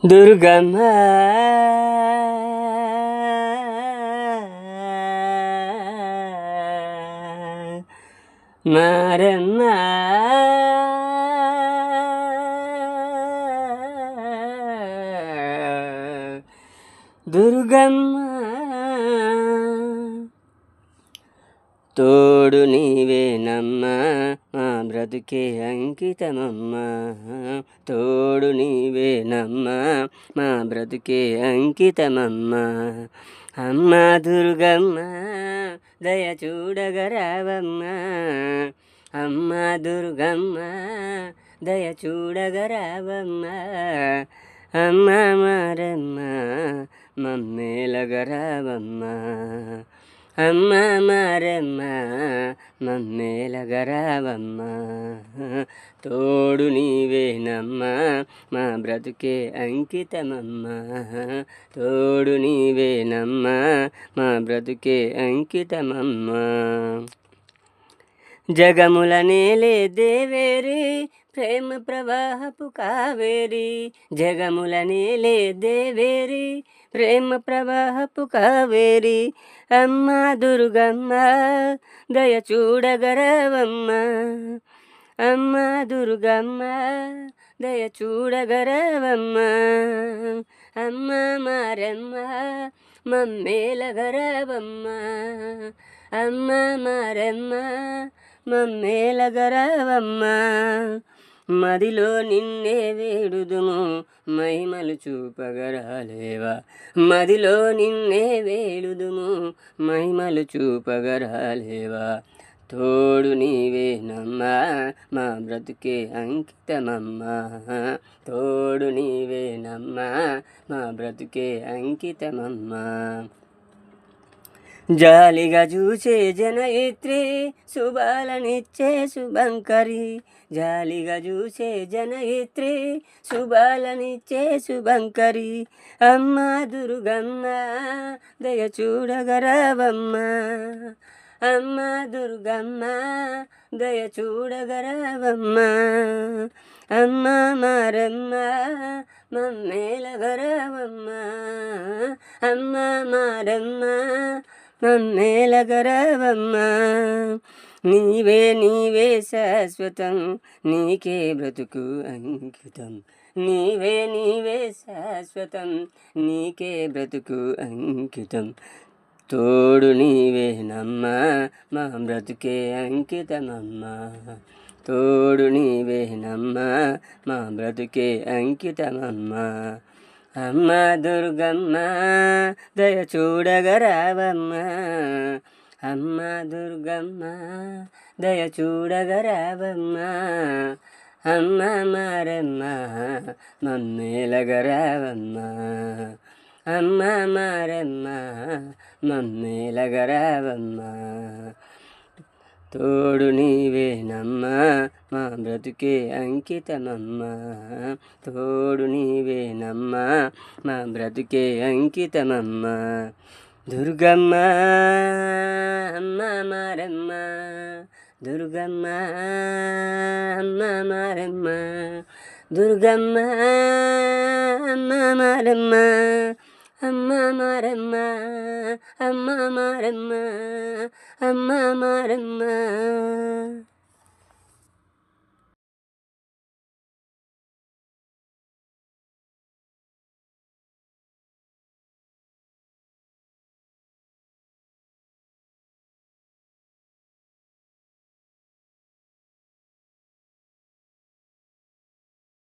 దుర్గమ్మ మారమ్మ దుర్గమ్మ తోడు నీవేనమ్మ మా బ్రతుకే అంకితమమ్మ తోడు నీవేనమ్మ మా బ్రతుకే అంకితమమ్మ అమ్మ దుర్గమ్మ దయ చూడగరావమ్మ అమ్మ దుర్గమ్మ దయ చూడగరావమ్మ అమ్మ మారమ్మ మమ్మేలగరావమ్మ అమ్మ మారమ్మ మమ్మేలగరావమ్మ తోడు నీవేనమ్మ మా బ్రతుకే అంకితమమ్మ తోడు నీవేనమ్మ మా బ్రతుకే అంకితమమ్మ జగముల నేలే దేవేరి ప్రేమ ప్రవాహపు కావేరి జగముల నేలే దేవేరి ప్రేమ ప్రవాహపు కావేరి అమ్మ దుర్గమ్మ దయ చూడగరవమ్మ అమ్మ దుర్గమ్మ దయ చూడగరవమ్మ అమ్మ మారమ్మ మమ్మేలగరవమ్మ అమ్మ మారమ్మ మమ్మేలగరవమ్మ మదిలో నిన్నే వేడుదుము మహిమలు చూపగరాలేవా మదిలో నిన్నే వేడుదుము మహిమలు చూపగరాలేవా తోడు నీవేనమ్మ మా బ్రతుకే అంకితమమ్మ తోడు నీవేనమ్మ మా బ్రతుకే అంకితమమ్మ జాలిగా చూసే జనయిత్రి శుభాలనిచ్చే శుభంకరి జాలిగా చూసే జనయిత్రి శుభాలనిచ్చే శుభంకరి అమ్మ దుర్గమ్మ దయ చూడగరావమ్మ అమ్మ దుర్గమ్మ దయ చూడగరావమ్మ అమ్మ మారమ్మ మమ్మేలగరావమ్మ అమ్మ మారమ్మ మమ్మేలగరావమ్మ నీవే నీవే శాశ్వతం నీకే బ్రతుకు అంకితం నీవే నీవే శాశ్వతం నీకే బ్రతుకు అంకితం తోడు నీవేనమ్మ మా బ్రతుకే అంకితమమ్మ తోడు నీవేనమ్మ మా బ్రతుకే అంకితమమ్మ అమ్మ దుర్గమ్మ దయ చూడగరావమ్మ అమ్మ దుర్గమ్మ దయ చూడగరావమ్మ అమ్మ మారమ్మ మమ్మేలగరావమ్మ అమ్మ మారమ్మ మమ్మేలగరావమ్మ తోడు నీవేనమ్మ మా బ్రతుకే అంకితమమ్మ తోడు నీవేనమ్మ మా బ్రతుకే అంకితమమ్మ దుర్గమ్మ అమ్మ మారమ్మ దుర్గమ్మ అమ్మ మారమ్మ దుర్గమ్మ అమ్మ మారమ్మ అమ్మ మారమ్మ అమ్మ మారమ్మ అమ్మ మారమ్మ